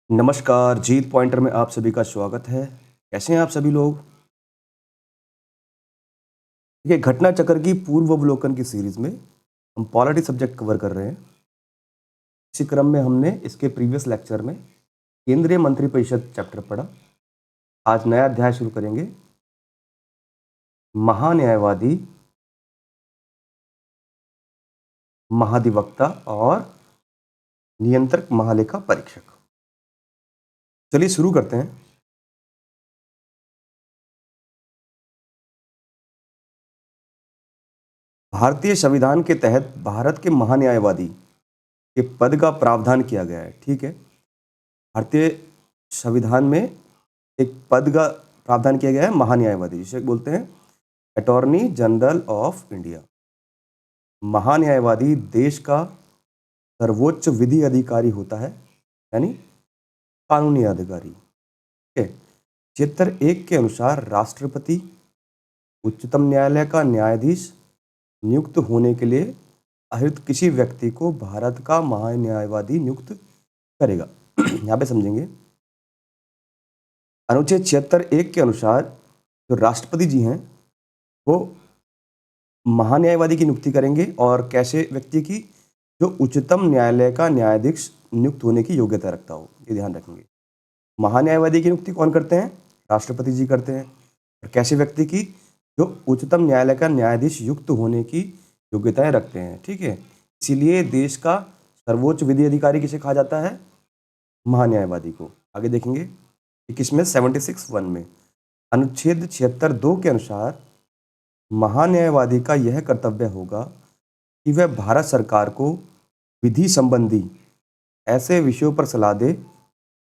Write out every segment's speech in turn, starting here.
नमस्कार, जीत पॉइंटर में आप सभी का स्वागत है। कैसे हैं आप सभी लोग? देखिए, घटना चक्र की पूर्वावलोकन की सीरीज़ में हम पॉलिटी सब्जेक्ट कवर कर रहे हैं। इसी क्रम में हमने इसके प्रीवियस लेक्चर में केंद्रीय मंत्रिपरिषद चैप्टर पढ़ा। आज नया अध्याय शुरू करेंगे, महान्यायवादी, महाधिवक्ता और नियंत्रक महालेखा परीक्षक। चलिए शुरू करते हैं। भारतीय संविधान के तहत भारत के महान्यायवादी के पद का प्रावधान किया गया है, ठीक है? भारतीय संविधान में एक पद का प्रावधान किया गया है, महान्यायवादी, जिसे बोलते हैं अटॉर्नी जनरल ऑफ इंडिया। महान्यायवादी देश का सर्वोच्च विधि अधिकारी होता है, यानी कानूनी अधिकारी। ठीक है। क्षेत्र 1 के अनुसार राष्ट्रपति उच्चतम न्यायालय का न्यायाधीश नियुक्त होने के लिए अहित किसी व्यक्ति को भारत का महान्यायवादी नियुक्त करेगा। यहाँ पे समझेंगे, अनुच्छेद 76(1) के अनुसार जो राष्ट्रपति जी हैं वो महान्यायवादी की नियुक्ति करेंगे, और कैसे व्यक्ति की? जो उच्चतम न्यायालय का न्यायाधीश नियुक्त होने की योग्यता रखता हो, ये ध्यान रखेंगे। महान्यायवादी की नियुक्ति कौन करते हैं? राष्ट्रपति जी करते हैं। और कैसे व्यक्ति की? जो उच्चतम न्यायालय का न्यायाधीश युक्त होने की योग्यताएं रखते हैं, ठीक है। इसीलिए देश का सर्वोच्च विधि अधिकारी किसे कहा जाता है? महान्यायवादी को। आगे देखेंगे, किसमें? 76(1) में अनुच्छेद 76(2) के अनुसार महान्यायवादी का यह कर्तव्य होगा कि वह भारत सरकार को विधि संबंधी ऐसे विषयों पर सलाह दे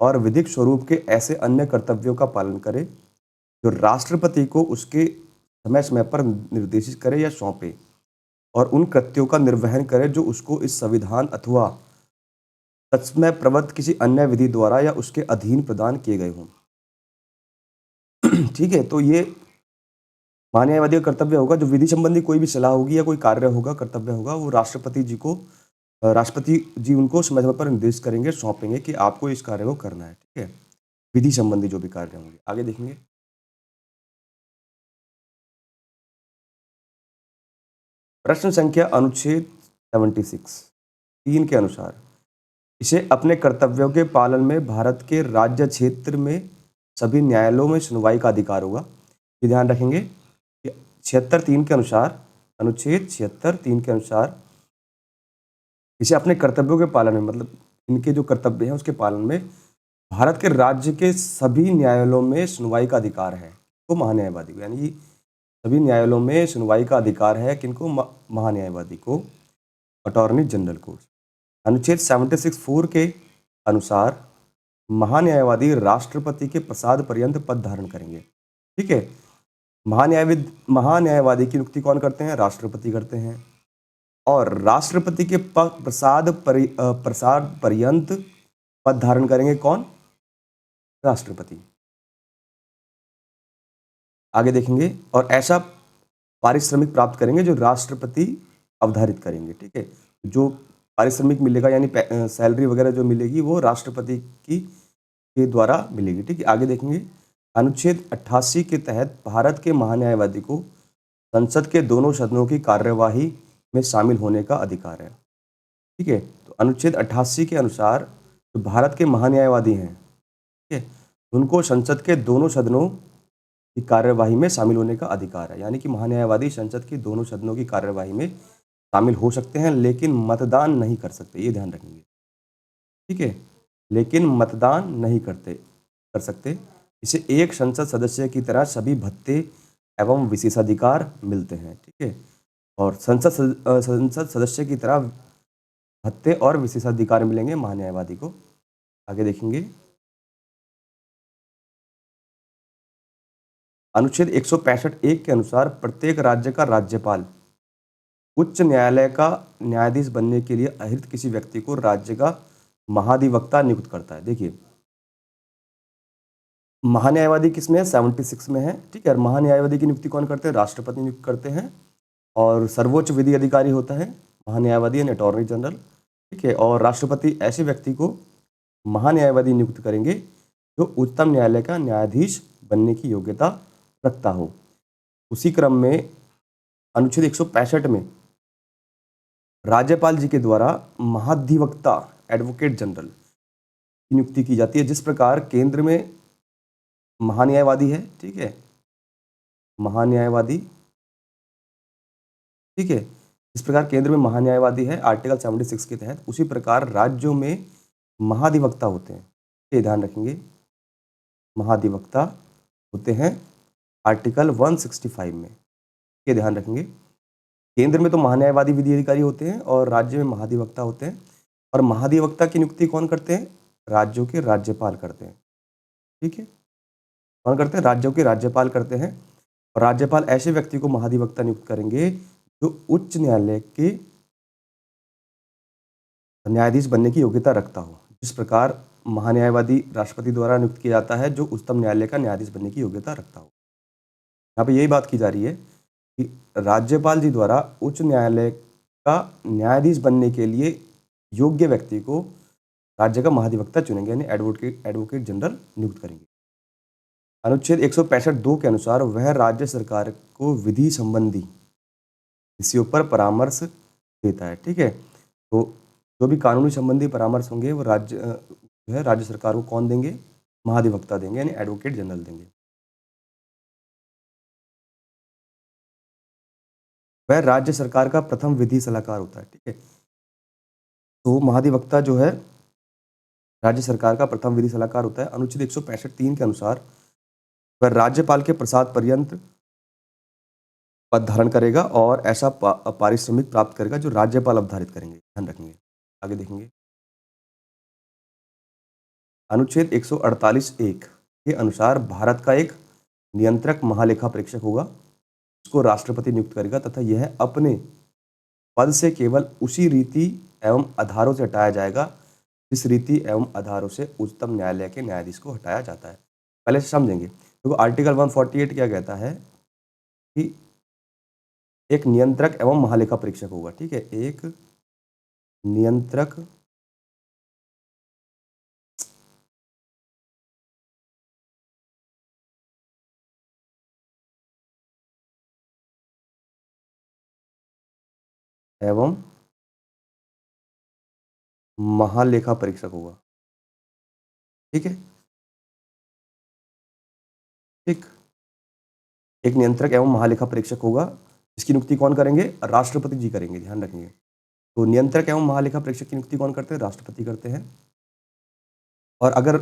और विधिक स्वरूप के ऐसे अन्य कर्तव्यों का पालन करे जो राष्ट्रपति को उसके समय समय पर निर्देशित करे या सौंपे, और उन कृत्यों का निर्वहन करे जो उसको इस संविधान अथवा तत्समय प्रवृत्त किसी अन्य विधि द्वारा या उसके अधीन प्रदान किए गए हों। ठीक है, तो ये महान्यायवादी का कर्तव्य होगा, जो विधि संबंधी कोई भी सलाह होगी या कोई कार्य होगा, कर्तव्य होगा, वो राष्ट्रपति जी उनको समय समय पर निर्देश करेंगे, सौंपेंगे कि आपको इस कार्य को करना है। ठीक है, विधि संबंधी जो भी कार्य होंगे। आगे देखेंगे, प्रश्न संख्या अनुच्छेद 76(3) के अनुसार इसे अपने कर्तव्यों के पालन में भारत के राज्य क्षेत्र में सभी न्यायालयों में सुनवाई का अधिकार होगा। ये ध्यान रखेंगे कि 76(3) के अनुसार, अनुच्छेद 76(3) के अनुसार इसे अपने कर्तव्यों के पालन में, मतलब इनके जो कर्तव्य हैं उसके पालन में भारत के राज्य के सभी न्यायालयों में सुनवाई का अधिकार है तो महान्यायवादी को, यानी कि सभी न्यायालयों में सुनवाई का अधिकार है किनको? महान्यायवादी को, अटॉर्नी जनरल को। अनुच्छेद 76(4) के अनुसार महान्यायवादी राष्ट्रपति के प्रसाद पर्यंत पद धारण करेंगे। ठीक है, महान्यायवादी की नियुक्ति कौन करते हैं? राष्ट्रपति करते हैं। और राष्ट्रपति के प्रसाद पर्यंत पद धारण करेंगे कौन? राष्ट्रपति। आगे देखेंगे, और ऐसा पारिश्रमिक प्राप्त करेंगे जो राष्ट्रपति अवधारित करेंगे। ठीक है, जो पारिश्रमिक मिलेगा यानी सैलरी वगैरह जो मिलेगी वो राष्ट्रपति की के द्वारा मिलेगी। ठीक है, आगे देखेंगे, अनुच्छेद 88 के तहत भारत के महान्यायवादी को संसद के दोनों सदनों की कार्यवाही में शामिल होने का अधिकार है। ठीक है, तो अनुच्छेद 88 के अनुसार जो भारत के महान्यायवादी हैं, ठीक है, उनको संसद के दोनों सदनों की कार्यवाही में शामिल होने का अधिकार है। यानी कि महान्यायवादी संसद की दोनों सदनों की कार्यवाही में शामिल हो सकते हैं, लेकिन मतदान नहीं कर सकते, ये ध्यान रखेंगे। ठीक है, लेकिन मतदान नहीं कर सकते। इसे एक संसद सदस्य की तरह सभी भत्ते एवं विशेषाधिकार मिलते हैं। ठीक है, और संसद सदस्य की तरह भत्ते और विशेषाधिकार मिलेंगे महान्यायवादी को। आगे देखेंगे, अनुच्छेद 165(1) के अनुसार प्रत्येक राज्य का राज्यपाल उच्च न्यायालय का न्यायाधीश बनने के लिए अहित किसी व्यक्ति को राज्य का महाधिवक्ता नियुक्त करता है। देखिए, महान्यायवादी किसमें है? 76 में है। ठीक है, और महान्यायवादी की नियुक्ति कौन करते हैं? राष्ट्रपति नियुक्त करते हैं। और सर्वोच्च विधि अधिकारी होता है महान्यायवादी यानी अटॉर्नी जनरल। ठीक है, और राष्ट्रपति ऐसे व्यक्ति को महान्यायवादी नियुक्त करेंगे जो उच्चतम न्यायालय का न्यायाधीश बनने की योग्यता रखता हो। उसी क्रम में अनुच्छेद 165 में राज्यपाल जी के द्वारा महाधिवक्ता एडवोकेट जनरल की नियुक्ति की जाती है। जिस प्रकार केंद्र में महान्यायवादी है, ठीक है, महान्यायवादी, ठीक है, इस प्रकार केंद्र में महान्यायवादी है आर्टिकल 76 के तहत, उसी प्रकार राज्यों में महाधिवक्ता होते हैं, ये ध्यान रखेंगे, महाधिवक्ता होते हैं आर्टिकल 165 में, ये ध्यान रखेंगे। केंद्र में तो महान्यायवादी विधि अधिकारी होते हैं और राज्य में महाधिवक्ता होते हैं, और महाधिवक्ता की नियुक्ति कौन करते हैं? राज्यों के राज्यपाल करते हैं, ठीक है, कौन करते हैं? राज्यों के राज्यपाल करते हैं। और राज्यपाल ऐसे व्यक्ति को महाधिवक्ता नियुक्त करेंगे जो उच्च न्यायालय के न्यायाधीश बनने की योग्यता रखता हो। जिस प्रकार महान्यायवादी राष्ट्रपति द्वारा नियुक्त किया जाता है जो उच्चतम न्यायालय का न्यायाधीश बनने की योग्यता रखता हो। यहाँ पे यही बात की जा रही है कि राज्यपाल जी द्वारा उच्च न्यायालय का न्यायाधीश बनने के लिए योग्य व्यक्ति को राज्य का महाधिवक्ता चुनेंगे, यानी एडवोकेट जनरल नियुक्त करेंगे। अनुच्छेद 165(2) के अनुसार वह राज्य सरकार को विधि संबंधी विषयों पर परामर्श देता है, ठीक है। तो जो भी कानूनी संबंधी परामर्श होंगे वो जो है राज्य सरकार को कौन देंगे? महाधिवक्ता देंगे, यानी एडवोकेट जनरल देंगे। वह राज्य सरकार का प्रथम विधि सलाहकार होता है, ठीक है। तो महाधिवक्ता जो है राज्य सरकार का प्रथम विधि सलाहकार होता है। अनुच्छेद 165(3) के अनुसार वह राज्यपाल के प्रसाद पर्यंत पद धारण करेगा और ऐसा पारिश्रमिक प्राप्त करेगा जो राज्यपाल अवधारित करेंगे, ध्यान रखेंगे। आगे देखेंगे अनुच्छेद 148(1) के अनुसार भारत का एक नियंत्रक महालेखा परीक्षक होगा, उसको राष्ट्रपति नियुक्त करेगा तथा यह अपने पद से केवल उसी रीति एवं आधारों से हटाया जाएगा जिस रीति एवं आधारों से उच्चतम न्यायालय के न्यायाधीश को हटाया जाता है। पहले से समझेंगे, तो आर्टिकल 148 क्या कहता है कि एक नियंत्रक एवं महालेखा परीक्षक होगा, ठीक है, एक नियंत्रक एवं महालेखा परीक्षक होगा, ठीक है, ठीक, एक नियंत्रक एवं महालेखा परीक्षक होगा जिसकी नियुक्ति कौन करेंगे? राष्ट्रपति जी करेंगे, ध्यान रखेंगे। तो नियंत्रक एवं महालेखा परीक्षक की नियुक्ति कौन करते हैं? राष्ट्रपति करते हैं। और अगर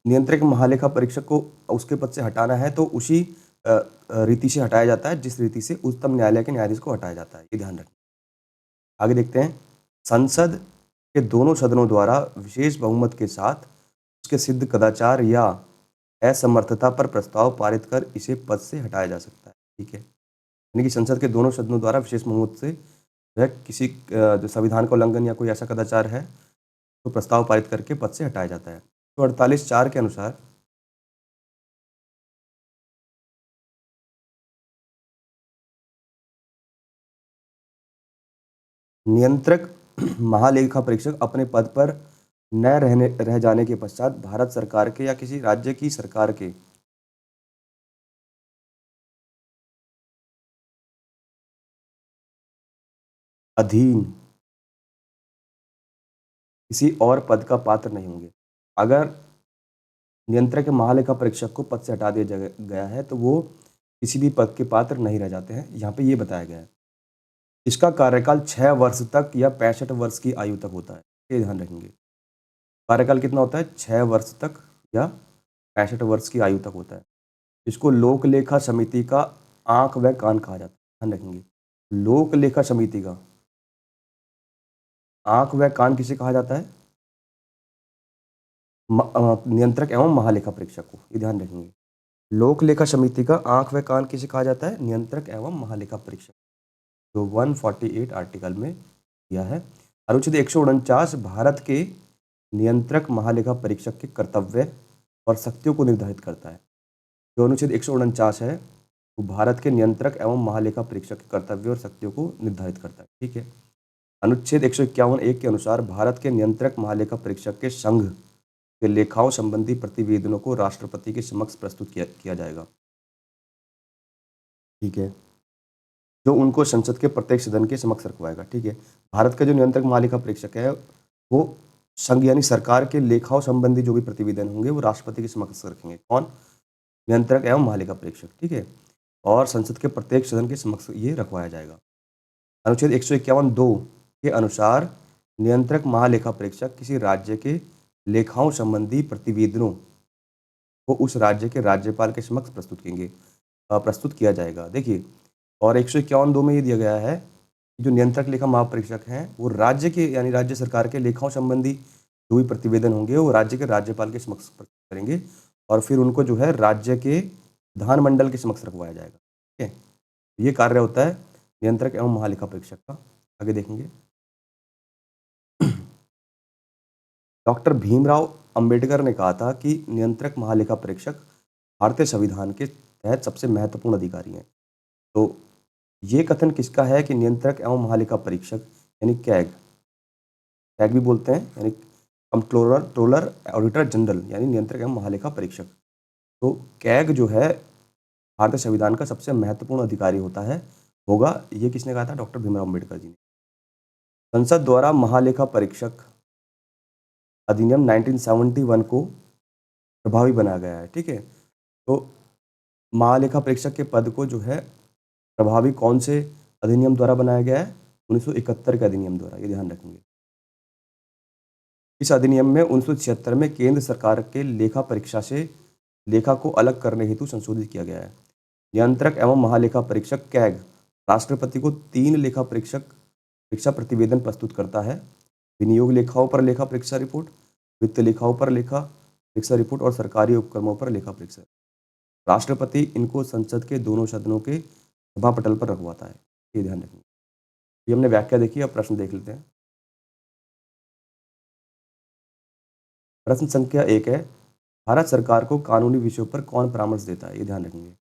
नियंत्रक महालेखा परीक्षक को उसके पद से हटाना है तो उसी रीति से हटाया जाता है जिस रीति से उच्चतम न्यायालय के न्यायाधीश को हटाया जाता है, ये ध्यान रखें। आगे देखते हैं, संसद के दोनों सदनों द्वारा विशेष बहुमत के साथ उसके सिद्ध कदाचार या असमर्थता पर प्रस्ताव पारित कर इसे पद से हटाया जा सकता है, ठीक है। यानी कि संसद के दोनों सदनों द्वारा विशेष बहुमत से जो है किसी जो संविधान का उल्लंघन या कोई ऐसा कदाचार है तो प्रस्ताव पारित करके पद से हटाया जाता है। तो 48(4) के अनुसार नियंत्रक महालेखा परीक्षक अपने पद पर न रह जाने के पश्चात भारत सरकार के या किसी राज्य की सरकार के अधीन किसी और पद का पात्र नहीं होंगे। अगर नियंत्रक या महालेखा परीक्षक को पद से हटा दिया गया है तो वो किसी भी पद के पात्र नहीं रह जाते हैं, यहाँ पे ये बताया गया है। इसका कार्यकाल 6 वर्ष तक या 65 वर्ष की आयु तक होता है, ये ध्यान रखेंगे। कार्यकाल कितना होता है? 6 वर्ष तक या 65 वर्ष की आयु तक होता है। इसको लोक लेखा समिति का आंख व कान कहा जाता है, ध्यान रखेंगे। लोक लेखा समिति का आंख व कान किसे कहा जाता है? नियंत्रक एवं महालेखा परीक्षक को, ये ध्यान रखेंगे। लोक लेखा समिति का आंख व कान किसे कहा जाता है? नियंत्रक एवं महालेखा परीक्षक, जो 148 आर्टिकल में दिया है। अनुच्छेद 149 भारत के नियंत्रक महालेखा परीक्षक के कर्तव्य और शक्तियों को निर्धारित करता है। जो अनुच्छेद 149 है वो भारत के नियंत्रक एवं महालेखा परीक्षक के कर्तव्य और शक्तियों को निर्धारित करता है, ठीक है। अनुच्छेद 151(1) के अनुसार भारत के नियंत्रक महालेखा परीक्षक के संघ के लेखाओं संबंधी प्रतिवेदनों को राष्ट्रपति के समक्ष प्रस्तुत किया जाएगा। ठीक है, जो उनको संसद के प्रत्येक सदन के समक्ष रखवाएगा। ठीक है, भारत का जो नियंत्रक महालेखा परीक्षक है वो संघ यानी सरकार के लेखाओं संबंधी जो भी प्रतिवेदन होंगे वो राष्ट्रपति के समक्ष रखेंगे। कौन? नियंत्रक एवं महालेखा परीक्षक। ठीक है, और संसद के प्रत्येक सदन के समक्ष ये रखवाया जाएगा। अनुच्छेद 151(2) के अनुसार नियंत्रक महालेखा परीक्षक किसी राज्य के लेखाओं संबंधी प्रतिवेदनों को उस राज्य के राज्यपाल के समक्ष प्रस्तुत किया जाएगा। देखिए, और 151(2) में ये दिया गया है कि जो नियंत्रक लेखा महापरीक्षक हैं वो राज्य के यानी राज्य सरकार के लेखाओं संबंधी जो भी प्रतिवेदन होंगे वो राज्य के राज्यपाल के समक्ष प्रस्तुत करेंगे और फिर उनको जो है राज्य के विधानमंडल के समक्ष रखवाया जाएगा। ठीक है, ये कार्य होता है नियंत्रक एवं महालेखा परीक्षक का। आगे देखेंगे। डॉक्टर भीमराव अंबेडकर ने कहा था कि नियंत्रक महालेखा परीक्षक भारतीय संविधान के तहत सबसे महत्वपूर्ण अधिकारी हैं। तो ये कथन किसका है कि नियंत्रक एवं महालेखा परीक्षक यानी कैग भी बोलते हैं यानी कंट्रोलर ऑडिटर जनरल यानी नियंत्रक एवं महालेखा परीक्षक। तो कैग जो है भारतीय संविधान का सबसे महत्वपूर्ण अधिकारी होगा। ये किसने कहा था? डॉक्टर भीमराव अम्बेडकर जी ने। संसद द्वारा महालेखा परीक्षक अधिनियम 1971 को प्रभावी बनाया गया है। ठीक है, तो महालेखा परीक्षक के पद को जो है प्रभावी कौन से अधिनियम द्वारा बनाया गया है? 1971 के अधिनियम द्वारा, ये ध्यान रखेंगे। इस अधिनियम में 1976 में केंद्र सरकार के लेखा परीक्षा से लेखा को अलग करने हेतु संशोधित किया गया है। नियंत्रक एवं महालेखा परीक्षक कैग राष्ट्रपति को 3 लेखा परीक्षा प्रतिवेदन प्रस्तुत करता है। विनियोग लेखाओं पर लेखा परीक्षा रिपोर्ट, वित्त लेखाओं पर लेखा परीक्षा रिपोर्ट और सरकारी उपक्रमों पर लेखा परीक्षा। राष्ट्रपति इनको संसद के दोनों सदनों के सभा पटल पर रखवाता है। ये ध्यान रखेंगे। ये हमने व्याख्या देखी, अब प्रश्न देख लेते हैं। प्रश्न संख्या 1 है, भारत सरकार को कानूनी विषयों पर कौन परामर्श देता है? ये ध्यान रखेंगे।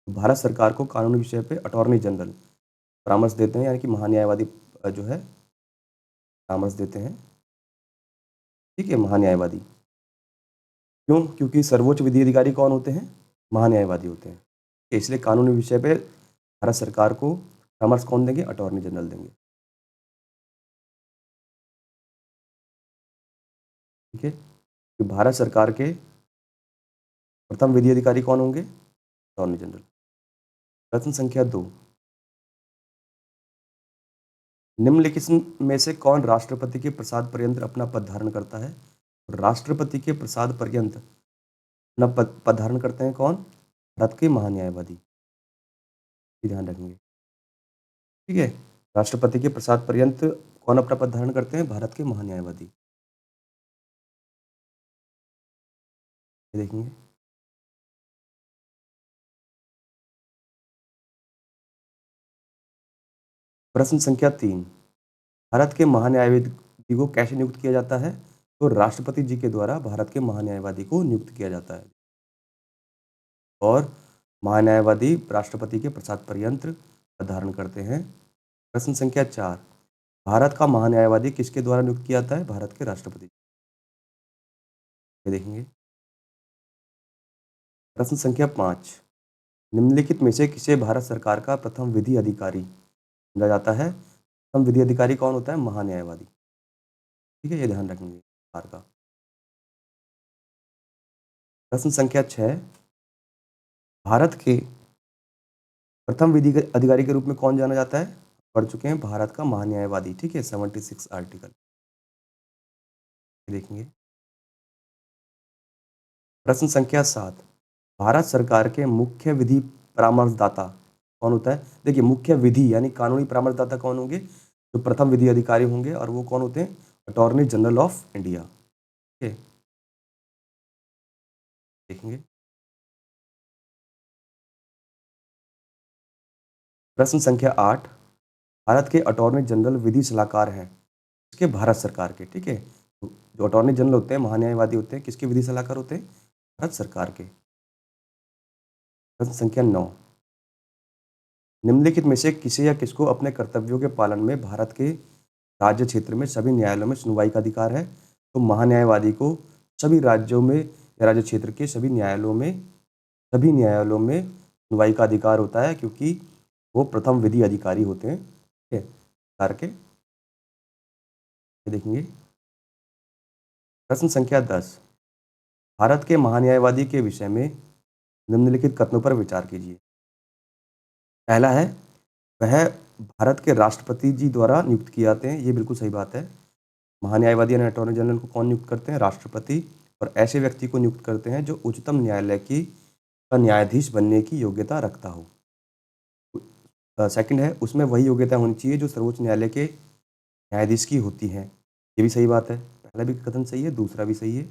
भारत सरकार को कानूनी विषय पे अटॉर्नी जनरल परामर्श देते हैं यानी कि महान्यायवादी जो है परामर्श देते हैं। ठीक है, महान्यायवादी। क्यों? क्योंकि सर्वोच्च विधि अधिकारी कौन होते हैं? महान्यायवादी होते हैं। इसलिए कानूनी विषय पे भारत सरकार को परामर्श कौन देंगे? अटॉर्नी जनरल देंगे। ठीक है, तो भारत सरकार के प्रथम विधि अधिकारी कौन होंगे? Attorney general. प्रश्न संख्या 2, निम्नलिखित में से कौन राष्ट्रपति के प्रसाद पर्यंत अपना पद धारण करता है? राष्ट्रपति के प्रसाद पर्यंत अपना पद धारण करते हैं कौन? भारत के महान्यायवादी। ध्यान रखेंगे। ठीक है, राष्ट्रपति के प्रसाद पर्यंत कौन अपना पद धारण करते हैं? भारत के महान्यायवादी। देखेंगे। प्रश्न संख्या 3, भारत के महान्यायवादी को कैसे नियुक्त किया जाता है? तो राष्ट्रपति जी के द्वारा भारत के महान्यायवादी को नियुक्त किया जाता है और महान्यायवादी राष्ट्रपति के प्रसाद पर्यंत पद धारण करते हैं। प्रश्न संख्या 4, भारत का महान्यायवादी किसके द्वारा नियुक्त किया जाता है? भारत के राष्ट्रपति। ये देखेंगे। प्रश्न संख्या 5, निम्नलिखित में से किसे भारत सरकार का प्रथम विधि अधिकारी समझा जाता है? प्रथम विधि अधिकारी कौन होता है? महान्यायवादी। ठीक है, ये ध्यान रखेंगे सरकार का। प्रश्न संख्या 6, भारत के प्रथम विधि अधिकारी के रूप में कौन जाना जाता है? पढ़ चुके हैं, भारत का महान्यायवादी। ठीक है, 76 आर्टिकल देखेंगे। प्रश्न संख्या 7, भारत सरकार के मुख्य विधि परामर्शदाता कौन होता है? देखिए, मुख्य विधि यानी कानूनी परामर्शदाता कौन होंगे? जो प्रथम विधि अधिकारी होंगे और वो कौन होते हैं? Attorney general of India. ठीक है, देखेंगे। प्रश्न संख्या 8, भारत के अटॉर्नी जनरल विधि सलाहकार हैं किसके? भारत सरकार के। ठीक है, तो जो अटॉर्नी जनरल होते हैं महान्यायवादी होते हैं किसके विधि सलाहकार होते हैं? भारत सरकार के। प्रश्न संख्या 9, निम्नलिखित में से किसे या किसको अपने कर्तव्यों के पालन में भारत के राज्य क्षेत्र में सभी न्यायालयों में सुनवाई का अधिकार है? तो महान्यायवादी को सभी राज्यों में या राज्य क्षेत्र के सभी न्यायालयों में सुनवाई का अधिकार होता है, क्योंकि वो प्रथम विधि अधिकारी होते हैं। ठीक है, सरकार के। ये देखेंगे प्रश्न संख्या 10, भारत के महान्यायवादी के विषय में निम्नलिखित कथनों पर विचार कीजिए। पहला है, वह भारत के राष्ट्रपति जी द्वारा नियुक्त किए जाते हैं। ये बिल्कुल सही बात है। महान्यायवादी यानी अटॉर्नी जनरल को कौन नियुक्त करते हैं? राष्ट्रपति। और ऐसे व्यक्ति को नियुक्त करते हैं जो उच्चतम न्यायालय की का न्यायाधीश बनने की योग्यता रखता हो। सेकंड है, उसमें वही योग्यता होनी चाहिए जो सर्वोच्च न्यायालय के न्यायाधीश की होती है। ये भी सही बात है। पहला भी कथन सही है, दूसरा भी सही है।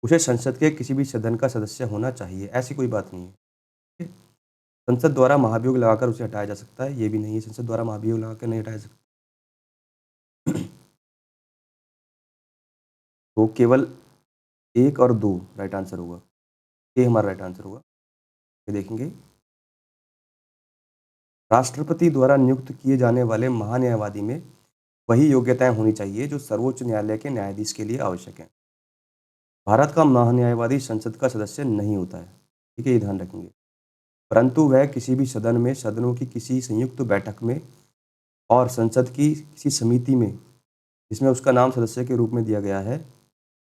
उसे संसद के किसी भी सदन का सदस्य होना चाहिए, ऐसी कोई बात नहीं है। ठीक है? संसद द्वारा महाभियोग लगाकर उसे हटाया जा सकता है, ये भी नहीं है। संसद द्वारा महाभियोग लगाकर नहीं हटाया सकता। तो केवल 1 और 2 राइट आंसर होगा। ये हमारा राइट आंसर होगा। ये देखेंगे, राष्ट्रपति द्वारा नियुक्त किए जाने वाले महान्यायवादी में वही योग्यताएं होनी चाहिए जो सर्वोच्च न्यायालय के न्यायाधीश के लिए आवश्यक है। भारत का महान्यायवादी संसद का सदस्य नहीं होता है, ठीक है, ये ध्यान रखेंगे। परंतु वह किसी भी सदन में, सदनों की किसी संयुक्त बैठक में और संसद की किसी समिति में जिसमें उसका नाम सदस्य के रूप में दिया गया है,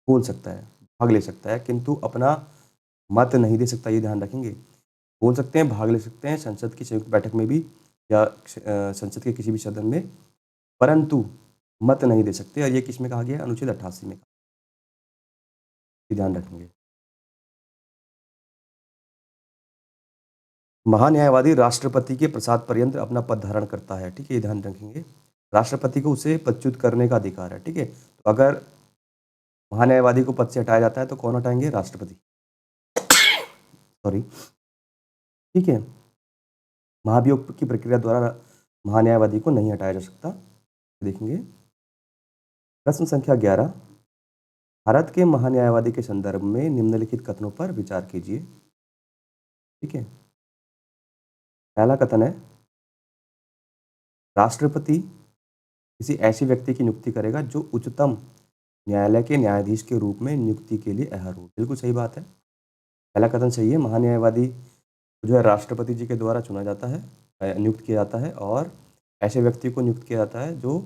बोल सकता है, भाग ले सकता है, किंतु अपना मत नहीं दे सकता, ये ध्यान रखेंगे। बोल सकते हैं, भाग ले सकते हैं संसद की संयुक्त बैठक में भी या संसद के किसी भी सदन में, परंतु मत नहीं दे सकते। और ये किस में कहा गया है? अनुच्छेद 88 में। ये ध्यान रखेंगे। महान्यायवादी राष्ट्रपति के प्रसाद पर्यंत अपना पद धारण करता है, ठीक है, ये ध्यान रखेंगे। राष्ट्रपति को उसे पदच्युत करने का अधिकार है, ठीक है। तो अगर महान्यायवादी को पद से हटाया जाता है तो कौन हटाएंगे? राष्ट्रपति। सॉरी, ठीक है। महाभियोग की प्रक्रिया द्वारा महान्यायवादी को नहीं हटाया जा सकता। देखेंगे प्रश्न संख्या 11, भारत के महान्यायवादी के संदर्भ में निम्नलिखित कथनों पर विचार कीजिए। ठीक है, पहला कथन है, राष्ट्रपति किसी ऐसे व्यक्ति की नियुक्ति करेगा जो उच्चतम न्यायालय के न्यायाधीश के रूप में नियुक्ति के लिए अहर हो। बिल्कुल सही बात है। पहला कथन सही है। महान्यायवादी जो है राष्ट्रपति जी के द्वारा चुना जाता है, नियुक्त किया जाता है, और ऐसे व्यक्ति को नियुक्त किया जाता है जो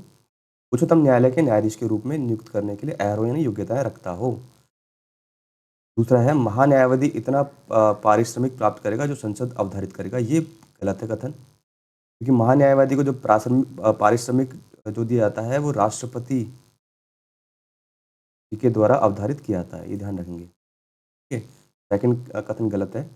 उच्चतम न्यायालय के न्यायाधीश के रूप में नियुक्त करने के लिए अहर हो, यानी योग्यताएं रखता हो। दूसरा है, महान्यायवादी इतना पारिश्रमिक प्राप्त करेगा जो संसद अवधारित करेगा। ये गलत है कथन, क्योंकि महान्यायवादी को जो पारिश्रमिक जो दिया जाता है वो राष्ट्रपति जी के द्वारा अवधारित किया जाता है, ये ध्यान रखेंगे। ठीक है, सेकंड कथन गलत है।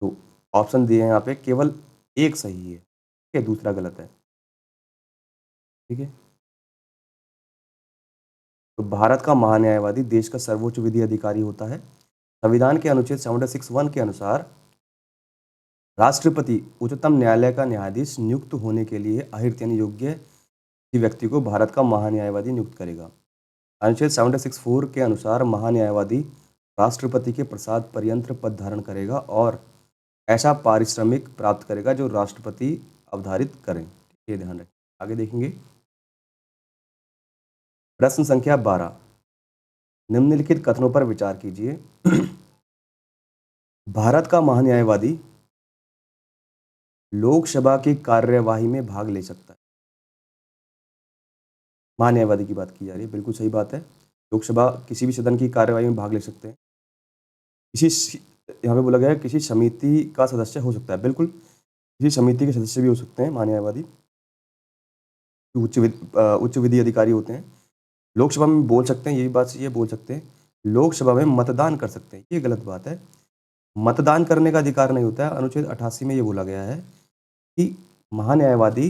तो ऑप्शन दिए हैं यहाँ पे, केवल एक सही है, ठीक है, दूसरा गलत है। ठीक है, तो भारत का महान्यायवादी देश का सर्वोच्च विधि अधिकारी होता है। संविधान के अनुच्छेद 76(1) के अनुसार राष्ट्रपति उच्चतम न्यायालय का न्यायाधीश नियुक्त होने के लिए अहिर्त यानी योग्य किसी व्यक्ति को भारत का महान्यायवादी नियुक्त करेगा। अनुच्छेद 76(4) के अनुसार महान्यायवादी राष्ट्रपति के प्रसाद पर्यंत पद धारण करेगा और ऐसा पारिश्रमिक प्राप्त करेगा जो राष्ट्रपति अवधारित करें। ये ध्यान रखें। आगे देखेंगे प्रश्न संख्या 12, निम्नलिखित कथनों पर विचार कीजिए। भारत का महान्यायवादी लोकसभा की कार्यवाही में भाग ले सकता है। महान्यायवादी की बात की जा रही है, बिल्कुल सही बात है। लोकसभा किसी भी सदन की कार्यवाही में भाग ले सकते हैं। यहाँ पे बोला गया है किसी समिति का सदस्य हो सकता है, बिल्कुल किसी समिति के सदस्य भी हो सकते हैं महान्यायवादी, उच्च विधि अधिकारी होते हैं। लोकसभा में बोल सकते हैं, ये भी बात सही है, बोल सकते हैं। लोकसभा में मतदान कर सकते हैं, ये गलत बात है। मतदान करने का अधिकार नहीं होता है। अनुच्छेद 88 में ये बोला गया है कि महान्यायवादी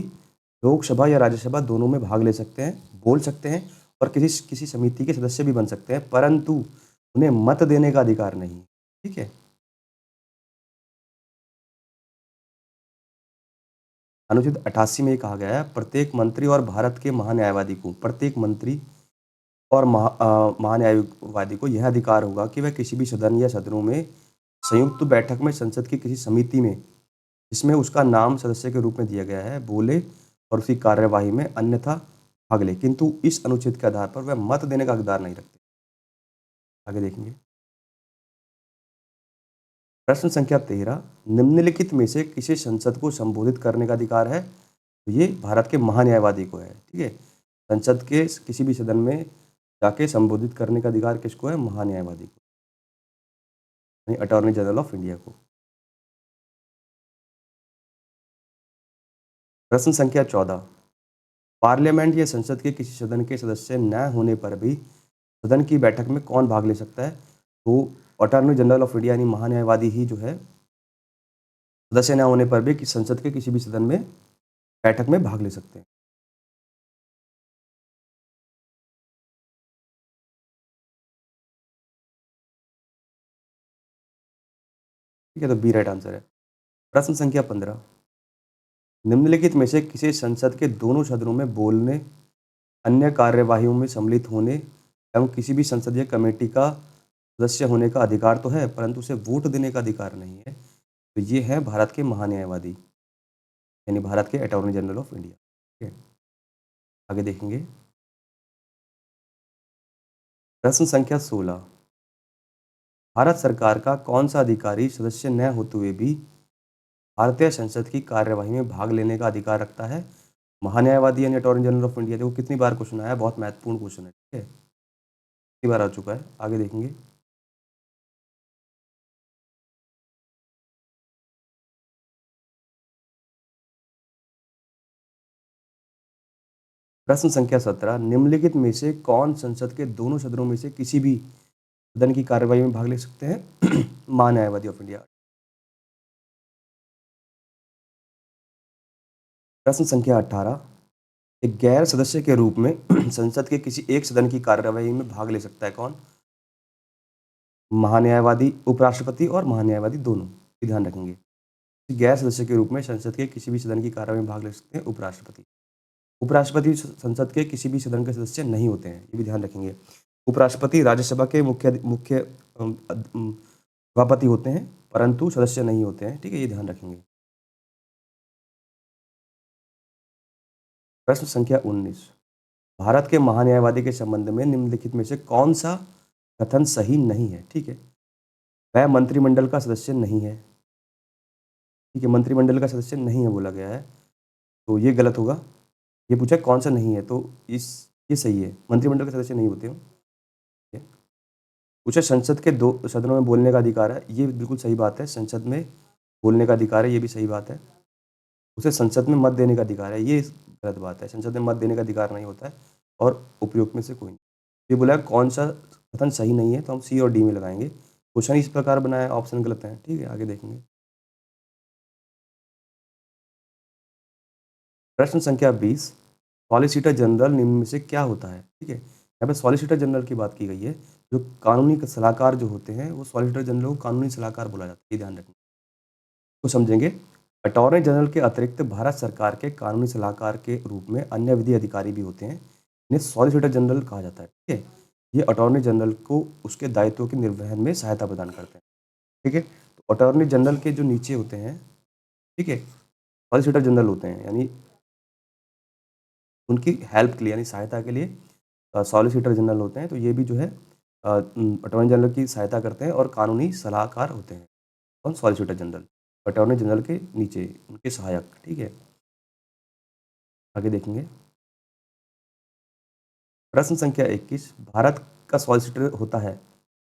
लोकसभा या राज्यसभा दोनों में भाग ले सकते हैं, बोल सकते हैं, और किसी समिति के सदस्य भी बन सकते हैं, परंतु उन्हें मत देने का अधिकार नहीं। ठीक है, अनुच्छेद 88 में ये कहा गया है, प्रत्येक मंत्री और भारत के महान्यायवादी को, प्रत्येक मंत्री और महान्यायवादी को यह अधिकार होगा कि वह किसी भी सदन या सदनों में, संयुक्त बैठक में, संसद की किसी समिति में जिसमें उसका नाम सदस्य के रूप में दिया गया है, बोले और उसकी कार्यवाही में अन्यथा भाग ले, किंतु इस अनुच्छेद के आधार पर वह मत देने का हकदार नहीं रखते। आगे देखेंगे। प्रश्न संख्या 13, निम्नलिखित में से किसे संसद को संबोधित करने का अधिकार है? तो ये भारत के महान्यायवादी को है, ठीक है। संसद के किसी भी सदन में जाके संबोधित करने का अधिकार किसको है? महान्यायवादी को, यानी अटॉर्नी जनरल ऑफ इंडिया को। प्रश्न संख्या 14, पार्लियामेंट या संसद के किसी सदन के सदस्य न होने पर भी सदन की बैठक में कौन भाग ले सकता है? तो अटॉर्नी जनरल ऑफ इंडिया यानी महान्यायवादी ही जो है सदस्य न होने पर भी संसद के किसी भी सदन में बैठक में भाग ले सकते हैं। ठीक है, तो बी राइट आंसर है। प्रश्न संख्या 15, निम्नलिखित में से किसे संसद के दोनों सदनों में बोलने, अन्य कार्यवाहियों में सम्मिलित होने एवं किसी भी संसदीय कमेटी का सदस्य होने का अधिकार तो है, परंतु उसे वोट देने का अधिकार नहीं है? तो ये है भारत के महान्यायवादी, यानी भारत के अटॉर्नी जनरल ऑफ इंडिया। ठीक है, आगे देखेंगे। प्रश्न संख्या 16, भारत सरकार का कौन सा अधिकारी सदस्य न होते हुए भी भारतीय संसद की कार्यवाही में भाग लेने का अधिकार रखता है? महान्यायवादी यानी अटॉर्नी जनरल ऑफ इंडिया। देखो कितनी बार क्वेश्चन आया है, बहुत महत्वपूर्ण क्वेश्चन है, ठीक है, कितनी बार आ चुका है। आगे देखेंगे। प्रश्न संख्या 17, निम्नलिखित में से कौन संसद के दोनों सदनों में से किसी भी सदन की कार्यवाही में भाग ले सकते हैं? महान्यायवादी ऑफ इंडिया। प्रश्न संख्या 18, एक गैर सदस्य के रूप में संसद के किसी एक सदन की कार्यवाही में भाग ले सकता है कौन? महान्यायवादी, उपराष्ट्रपति और महान्यायवादी दोनों, ये ध्यान रखेंगे। गैर सदस्य के रूप में संसद के किसी भी सदन की कार्यवाही में भाग ले सकते हैं उपराष्ट्रपति। उपराष्ट्रपति संसद के किसी भी सदन के सदस्य नहीं होते हैं, ये भी ध्यान रखेंगे। उपराष्ट्रपति राज्यसभा के मुख्य मुख्य सभापति होते हैं, परंतु सदस्य नहीं होते हैं, ठीक है, ये ध्यान रखेंगे। प्रश्न संख्या 19, भारत के महान्यायवादी के संबंध में निम्नलिखित में से कौन सा कथन सही नहीं है? ठीक है, वह मंत्रिमंडल का सदस्य नहीं है। ठीक है, मंत्रिमंडल का सदस्य नहीं है बोला गया है, तो ये गलत होगा। ये पूछा कौन सा नहीं है, तो इस ये सही है, मंत्रिमंडल के सदस्य नहीं होते हो। ठीक है, पूछा संसद के दो सदनों में बोलने का अधिकार है, ये बिल्कुल सही बात है, संसद में बोलने का अधिकार है, ये भी सही बात है। उसे संसद में मत देने का अधिकार है, ये गलत बात है, संसद में मत देने का अधिकार नहीं होता है और उपयुक्त में से कोई नहीं। ये बोला है कौन सा कथन सही नहीं है, तो हम सी और डी में लगाएंगे। क्वेश्चन इस प्रकार बनाया, ऑप्शन गलत है। ठीक है, आगे देखेंगे। प्रश्न संख्या 20, सॉलिसिटर जनरल निम्न में से क्या होता है? ठीक है, यहाँ पे सॉलिसिटर जनरल की बात की गई है। जो कानूनी सलाहकार जो होते हैं वो सॉलिसिटर जनरल को कानूनी सलाहकार बोला जाता है, ये ध्यान रखें। तो समझेंगे, अटॉर्नी जनरल के अतिरिक्त भारत सरकार के कानूनी सलाहकार के रूप में अन्य विधि अधिकारी भी होते हैं, इन्हें सॉलिसिटर जनरल कहा जाता है। ठीक है, ये अटॉर्नी जनरल को उसके दायित्वों के निर्वहन में सहायता प्रदान करते हैं। ठीक है, तो अटॉर्नी जनरल के जो नीचे होते हैं, ठीक है, सॉलिसिटर जनरल होते हैं, यानी उनकी हेल्प के लिए यानी सहायता के लिए सॉलिसिटर जनरल होते हैं। तो ये भी जो है अटॉर्नी जनरल की सहायता करते हैं और कानूनी सलाहकार होते हैं। कौन? सॉलिसिटर जनरल, अटॉर्नी जनरल के नीचे उनके सहायक। ठीक है, आगे देखेंगे। प्रश्न संख्या 21, भारत का सॉलिसिटर होता है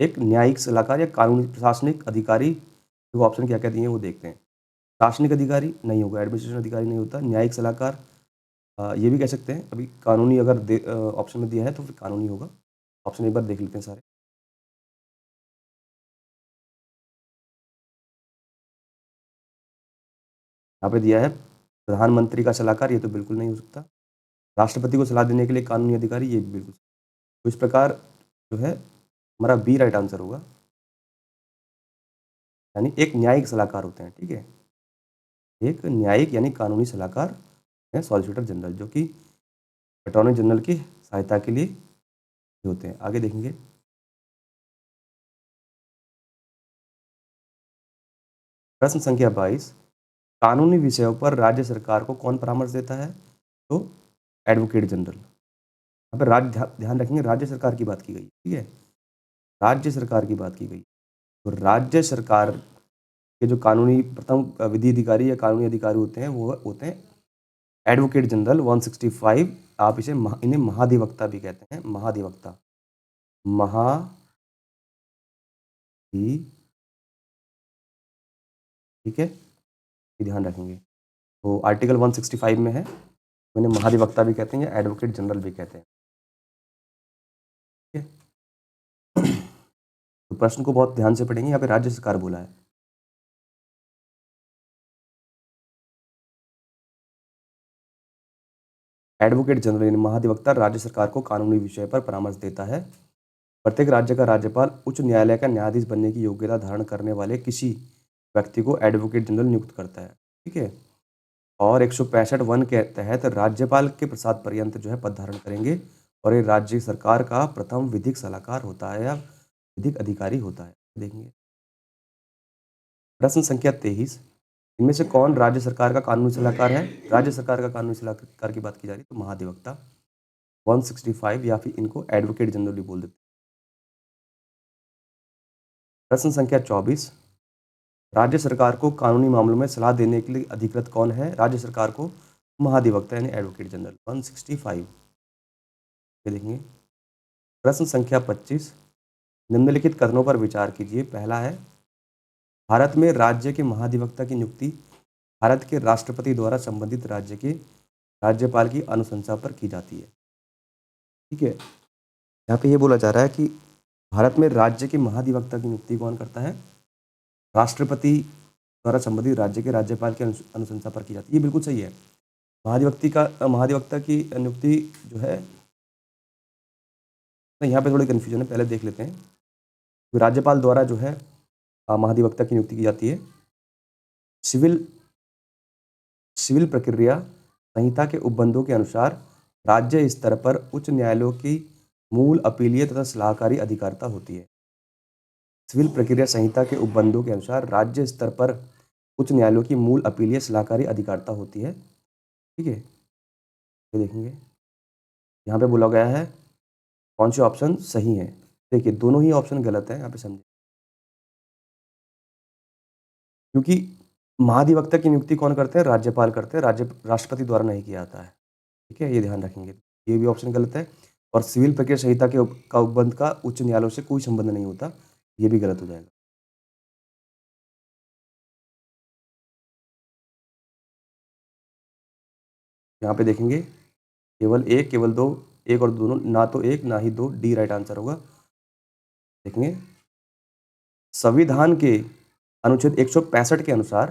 एक न्यायिक सलाहकार या कानूनी प्रशासनिक अधिकारी। तो ऑप्शन क्या क्या दिए हैं वो देखते हैं। प्रशासनिक अधिकारी नहीं होगा, एडमिनिस्ट्रेशन अधिकारी नहीं होता, न्यायिक सलाहकार ये भी कह सकते हैं। अभी कानूनी अगर ऑप्शन में दिया है तो फिर कानूनी होगा। ऑप्शन एक बार देख लेते हैं सारे। यहाँ पे दिया है प्रधानमंत्री का सलाहकार, ये तो बिल्कुल नहीं हो सकता। राष्ट्रपति को सलाह देने के लिए कानूनी अधिकारी, ये भी बिल्कुल। तो इस प्रकार जो है हमारा बी राइट आंसर होगा, यानी एक न्यायिक सलाहकार होते हैं। ठीक है, एक न्यायिक यानी कानूनी सलाहकार है सॉलिसिटर जनरल, जो कि अटॉर्नी जनरल की सहायता के लिए होते हैं। आगे देखेंगे। प्रश्न संख्या 22, कानूनी विषयों पर राज्य सरकार को कौन परामर्श देता है? तो एडवोकेट जनरल। यहाँ पे राज्य ध्यान रखेंगे, राज्य सरकार की बात की गई, ठीक है, राज्य सरकार की बात की गई। तो राज्य सरकार के जो कानूनी प्रथम विधि अधिकारी या कानूनी अधिकारी होते हैं वो होते हैं एडवोकेट जनरल 165। आप इन्हें महाधिवक्ता भी कहते हैं, महाधिवक्ता, महाधि, ठीक है, ये ध्यान रखेंगे। तो आर्टिकल 165 में है, तो इन्हें महाधिवक्ता भी कहते हैं या एडवोकेट जनरल भी कहते हैं, ठीक है। तो प्रश्न को बहुत ध्यान से पढ़ेंगे, यहाँ पे राज्य सरकार बोला है। एडवोकेट जनरल यानी महाधिवक्ता राज्य सरकार को कानूनी विषय पर परामर्श देता है। प्रत्येक राज्य का राज्यपाल उच्च न्यायालय का न्यायाधीश बनने की योग्यता धारण करने वाले किसी व्यक्ति को एडवोकेट जनरल नियुक्त करता है, ठीक है। और 165 वन के तहत राज्यपाल के प्रसाद पर्यंत जो है पद धारण करेंगे और ये राज्य सरकार का प्रथम विधिक सलाहकार होता है या विधिक अधिकारी होता है, देखेंगे। प्रश्न संख्या 23, इनमें से कौन राज्य सरकार का कानूनी सलाहकार है? राज्य सरकार का कानूनी सलाहकार की बात की जा रही है तो महाधिवक्ता 165 या फिर इनको एडवोकेट जनरल भी बोल देते हैं। प्रश्न संख्या 24, राज्य सरकार को कानूनी मामलों में सलाह देने के लिए अधिकृत कौन है? राज्य सरकार को महाधिवक्ता यानी एडवोकेट जनरल 165, ये देखेंगे। प्रश्न संख्या 25, निम्नलिखित कथनों पर विचार कीजिए। पहला है, भारत में राज्य के महाधिवक्ता की नियुक्ति भारत के राष्ट्रपति द्वारा संबंधित राज्य के राज्यपाल की अनुशंसा पर की जाती है, ठीक है। यहाँ पे ये बोला जा रहा है कि भारत में राज्य के महाधिवक्ता की नियुक्ति कौन करता है? राष्ट्रपति द्वारा संबंधित राज्य के राज्यपाल की अनुशंसा पर की जाती है। ये बिल्कुल सही है। महाधिवक्ता की नियुक्ति जो है, नहीं, यहाँ पे थोड़ी कन्फ्यूजन है, पहले देख लेते हैं। तो राज्यपाल द्वारा जो है महाधिवक्ता की नियुक्ति की जाती है। सिविल प्रक्रिया संहिता के उपबंधों के अनुसार राज्य स्तर पर उच्च न्यायालयों की मूल अपीलीय तथा सलाहकारी अधिकारिता होती है। सिविल प्रक्रिया संहिता के उपबंधों के अनुसार राज्य स्तर पर उच्च न्यायालयों की मूल अपीलीय सलाहकारी अधिकारिता होती है, ठीक है। ये देखेंगे, यहाँ पे बोला गया है कौन से ऑप्शन सही हैं। देखिए, दोनों ही ऑप्शन गलत है, यहाँ पे समझे, क्योंकि महाधिवक्ता की नियुक्ति कौन करते हैं? राज्यपाल करते हैं, राष्ट्रपति द्वारा नहीं किया जाता है, ठीक है, ये ध्यान रखेंगे। ये भी ऑप्शन गलत है। और सिविल प्रक्रिया संहिता का उपबंध का उच्च न्यायालयों से कोई संबंध नहीं होता, ये भी गलत हो जाएगा। यहाँ पे देखेंगे, केवल एक, केवल दो, एक और दोनों, ना तो एक ना ही दो, डी राइट आंसर होगा। देखेंगे, संविधान के अनुच्छेद 165 के अनुसार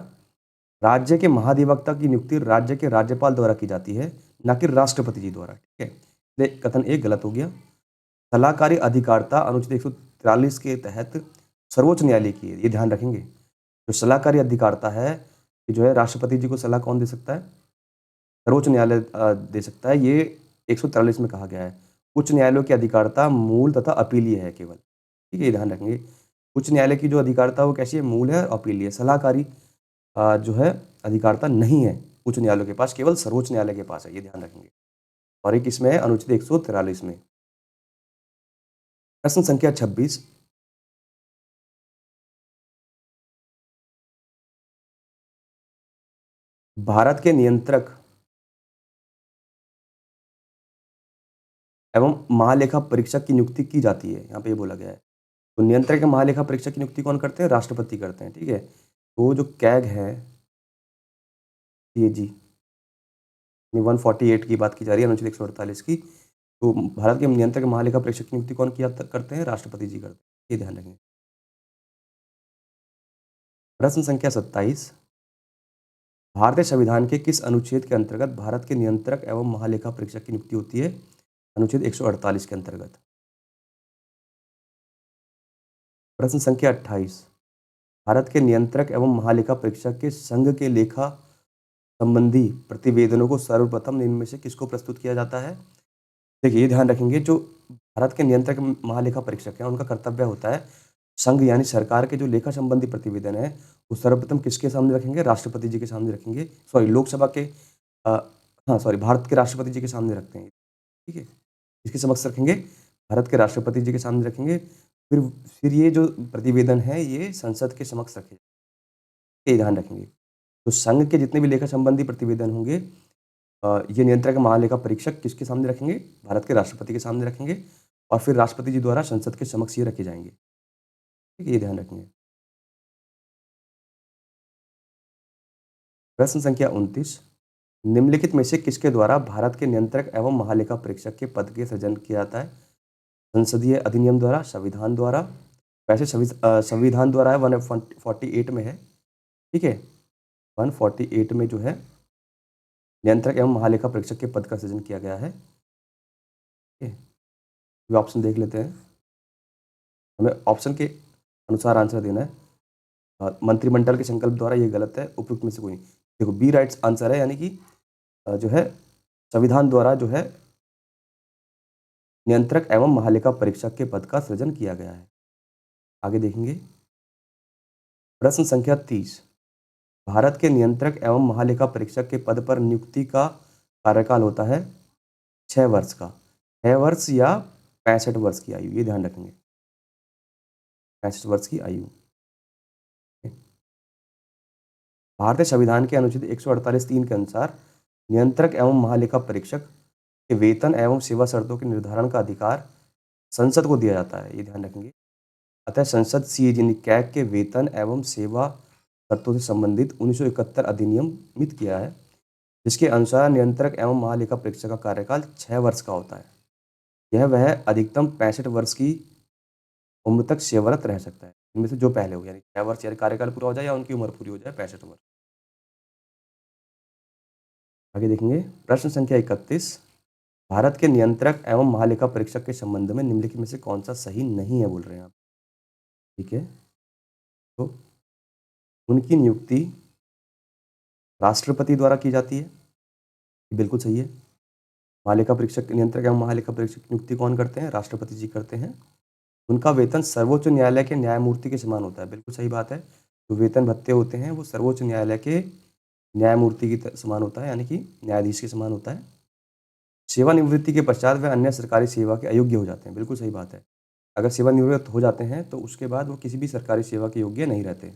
राज्य के महाधिवक्ता की नियुक्ति राज्य के राज्यपाल द्वारा की जाती है, ना कि राष्ट्रपति जी द्वारा, ठीक है। कथन एक गलत हो गया। सलाहकारी अधिकारिता अनुच्छेद 143 के तहत सर्वोच्च न्यायालय की है, ये ध्यान रखेंगे। जो सलाहकारी अधिकारिता है, ये जो है राष्ट्रपति जी को सलाह कौन दे सकता है? सर्वोच्च न्यायालय दे सकता है। ये 143 में कहा गया है। उच्च न्यायालयों की अधिकारिता मूल तथा अपीलीय है केवल, ठीक है, ये ध्यान रखेंगे। उच्च न्यायालय की जो अधिकारिता वो कैसी है? मूल है और अपीलीय। सलाहकारी जो है अधिकारिता नहीं है उच्च न्यायालय के पास, केवल सर्वोच्च न्यायालय के पास है, ये ध्यान रखेंगे। और एक इसमें है अनुच्छेद 143 में। प्रश्न संख्या 26, भारत के नियंत्रक एवं महालेखा परीक्षक की नियुक्ति की जाती है, यहाँ पे ये बोला गया है। तो नियंत्रक या महालेखा परीक्षक की नियुक्ति कौन करते हैं? राष्ट्रपति करते हैं, ठीक है। तो जो कैग है, ये जी 148 की बात की जा रही है, अनुच्छेद 148 की। तो भारत के नियंत्रक महालेखा परीक्षक की नियुक्ति कौन किया करते हैं? राष्ट्रपति जी करते हैं, ये ध्यान रखेंगे। प्रश्न संख्या 27, भारतीय संविधान के किस अनुच्छेद के अंतर्गत भारत के नियंत्रक एवं महालेखा परीक्षक की नियुक्ति होती है? अनुच्छेद 148 के अंतर्गत। प्रश्न संख्या 28, भारत के नियंत्रक एवं महालेखा परीक्षक के संघ के लेखा संबंधी प्रतिवेदनों को सर्वप्रथम निम्न में से किसको प्रस्तुत किया जाता है? देखिए, ये ध्यान रखेंगे, जो भारत के नियंत्रक महालेखा परीक्षक हैं उनका कर्तव्य होता है संघ यानी सरकार के जो लेखा संबंधी प्रतिवेदन है वो सर्वप्रथम किसके सामने रखेंगे? राष्ट्रपति जी के सामने रखेंगे। सॉरी, लोकसभा के हाँ, सॉरी, भारत के राष्ट्रपति जी के सामने रखते हैं, ठीक है? किसके समक्ष रखेंगे? भारत के राष्ट्रपति जी के सामने रखेंगे। फिर फिर ये जो प्रतिवेदन है, ये संसद के समक्ष रखे, ये ध्यान रखेंगे। तो संघ के जितने भी लेखा संबंधी प्रतिवेदन होंगे, ये नियंत्रक महालेखा परीक्षक किसके सामने रखेंगे? भारत के राष्ट्रपति के सामने रखेंगे और फिर राष्ट्रपति जी द्वारा संसद के समक्ष ये रखे जाएँगे। ठीक है? ये ध्यान रखेंगे। प्रश्न संख्या 29, निम्नलिखित में से किसके द्वारा भारत के नियंत्रक एवं महालेखा परीक्षक के पद के सृजन किया जाता है? संसदीय अधिनियम द्वारा, संविधान द्वारा। वैसे संविधान द्वारा है, 148 में है, ठीक है? 148 में जो है नियंत्रक एवं महालेखा परीक्षक के पद का सृजन किया गया है। ठीक है? ये ऑप्शन देख लेते हैं। हमें ऑप्शन के अनुसार आंसर देना है। मंत्रिमंडल के संकल्प द्वारा ये गलत है, उपयुक्त में से कोई नहीं। देखो, बी राइट्स आंसर है, यानी कि जो है संविधान द्वारा जो है नियंत्रक एवं महालेखा परीक्षक के पद का सृजन किया गया है। आगे देखेंगे। प्रश्न संख्या 30, भारत के नियंत्रक एवं महालेखा परीक्षक के पद पर नियुक्ति का कार्यकाल होता है 6 वर्ष का। 6 वर्ष या 65 वर्ष की आयु, ये ध्यान रखेंगे। 65 वर्ष की आयु। भारतीय संविधान के अनुच्छेद 148(3) के अनुसार नियंत्रक एवं महालेखा परीक्षक के वेतन एवं सेवा शर्तों के निर्धारण का अधिकार संसद को दिया जाता है, ये ध्यान रखेंगे। अतः संसद सीएजी ने कैग के वेतन एवं सेवा शर्तों से संबंधित 1971 अधिनियमित किया है, जिसके अनुसार नियंत्रक एवं महालेखा परीक्षक का कार्यकाल 6 वर्ष का होता है। यह वह अधिकतम 65 वर्ष की उम्र तक सेवारत रह सकता है, इनमें से जो पहले हो, यानी 6 वर्ष यानी कार्यकाल पूरा हो जाए या उनकी उम्र पूरी हो जाए 65 वर्ष। आगे देखेंगे। प्रश्न संख्या 31, भारत के नियंत्रक एवं महालेखा परीक्षक के संबंध में निम्नलिखित में से कौन सा सही नहीं है, बोल रहे हैं आप। ठीक है, तो उनकी नियुक्ति राष्ट्रपति द्वारा की जाती है, ये बिल्कुल सही है। महालेखा परीक्षक, नियंत्रक एवं महालेखा परीक्षक की नियुक्ति कौन करते हैं? राष्ट्रपति जी करते हैं। उनका वेतन सर्वोच्च न्यायालय के न्यायमूर्ति के समान होता है, बिल्कुल सही बात है। जो वेतन भत्ते होते हैं वो सर्वोच्च न्यायालय के न्यायमूर्ति की समान होता है, यानी कि न्यायाधीश के समान होता है। सेवानिवृत्ति के पश्चात वे अन्य सरकारी सेवा के अयोग्य हो जाते हैं, बिल्कुल सही बात है। अगर सेवानिवृत्त हो जाते हैं तो उसके बाद वो किसी भी सरकारी सेवा के योग्य नहीं रहते,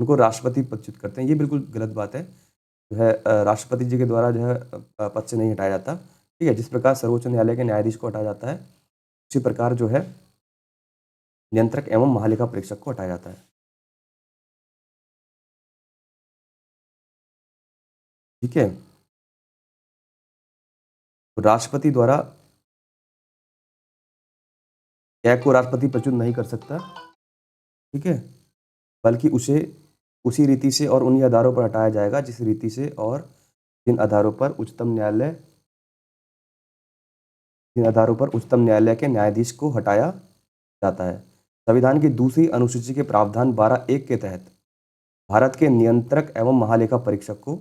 उनको राष्ट्रपति पदच्युत करते हैं, ये बिल्कुल गलत बात है। जो है राष्ट्रपति जी के द्वारा जो है पद से नहीं हटाया जाता, ठीक है। जिस प्रकार सर्वोच्च न्यायालय के न्यायाधीश को हटाया जाता है, उसी प्रकार जो है नियंत्रक एवं महालेखा परीक्षक को हटाया जाता है। ठीक है, तो राष्ट्रपति द्वारा कैग को राष्ट्रपति प्रच्युत नहीं कर सकता, ठीक है, बल्कि उसे उसी रीति से और उन्हीं आधारों पर हटाया जाएगा जिस रीति से और जिन आधारों पर उच्चतम न्यायालय के न्यायाधीश को हटाया जाता है। संविधान की दूसरी अनुसूची के प्रावधान 12(1) के तहत भारत के नियंत्रक एवं महालेखा परीक्षक को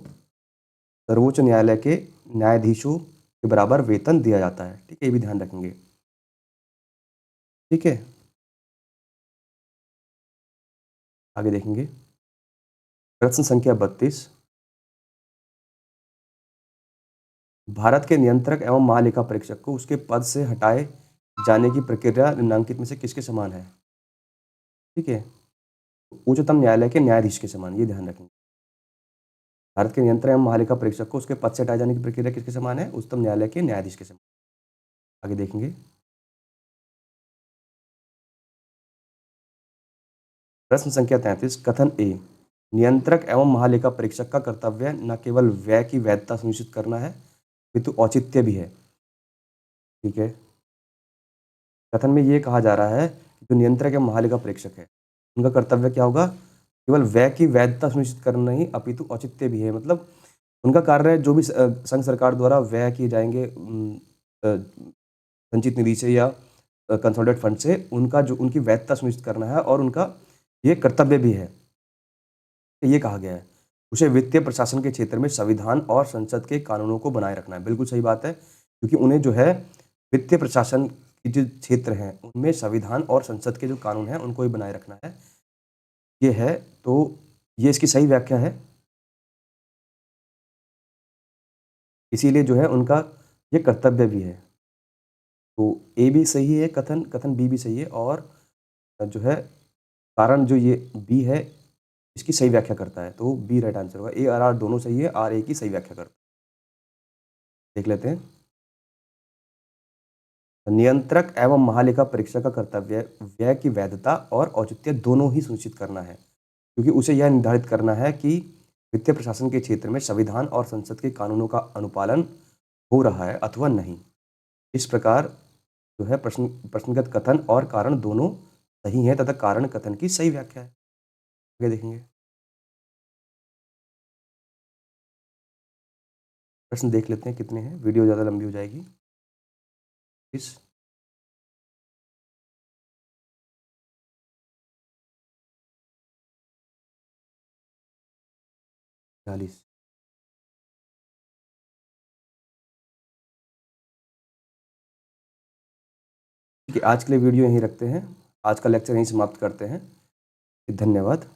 सर्वोच्च न्यायालय के न्यायाधीशों के बराबर वेतन दिया जाता है। ठीक है, ये भी ध्यान रखेंगे। ठीक है, आगे देखेंगे। प्रश्न संख्या 32, भारत के नियंत्रक एवं महालेखा परीक्षक को उसके पद से हटाए जाने की प्रक्रिया निम्नलिखित में से किसके समान है? ठीक है, उच्चतम न्यायालय के न्यायाधीश के समान, ये ध्यान रखेंगे। भारत के नियंत्रक एवं महालेखा परीक्षक को उसके पद से हटाए जाने की प्रक्रिया किसके समान है? उच्चतम न्यायालय के न्यायाधीश के समान। आगे देखेंगे। प्रश्न संख्या 33, कथन ए, नियंत्रक एवं महालेखा परीक्षक का कर्तव्य न केवल व्यय की वैधता सुनिश्चित करना है, किंतु औचित्य भी है। ठीक है, कथन में ये कहा जा रहा है कि जो नियंत्रक एवं महालेखा परीक्षक है, उनका कर्तव्य क्या होगा? केवल व्यय की वैधता सुनिश्चित करना नहीं, अपितु औचित्य भी है। मतलब उनका कार्य है, जो भी संघ सरकार द्वारा व्यय किए जाएंगे संचित निधि से या कंसोलिडेट फंड से, उनका जो उनकी वैधता सुनिश्चित करना है और उनका ये कर्तव्य भी है। ये कहा गया है। उसे वित्तीय प्रशासन के क्षेत्र में संविधान और संसद के कानूनों को बनाए रखना है। बिल्कुल सही बात है, क्योंकि उन्हें जो है वित्तीय प्रशासन के जो क्षेत्र हैं उनमें संविधान और संसद के जो कानून हैं उनको ही बनाए रखना है। ये है, तो ये इसकी सही व्याख्या है। इसीलिए जो है उनका ये कर्तव्य भी है। तो ए भी सही है कथन, कथन बी भी सही है और जो है कारण जो ये बी है इसकी सही व्याख्या करता है। तो बी राइट आंसर होगा। ए और आर दोनों सही है, आर ए की सही व्याख्या करता है। देख लेते हैं। नियंत्रक एवं महालेखा परीक्षक का कर्तव्य व्यय की वैधता और औचित्य दोनों ही सुनिश्चित करना है, क्योंकि उसे यह निर्धारित करना है कि वित्तीय प्रशासन के क्षेत्र में संविधान और संसद के कानूनों का अनुपालन हो रहा है अथवा नहीं। इस प्रकार जो है प्रश्नगत कथन और कारण दोनों सही हैं तथा कारण कथन की सही व्याख्या है। आगे देखेंगे। प्रश्न देख लेते हैं कितने हैं, वीडियो ज़्यादा लंबी हो जाएगी। इस 40। ठीक है, आज के लिए वीडियो यहीं रखते हैं। आज का लेक्चर यहीं समाप्त करते हैं। धन्यवाद।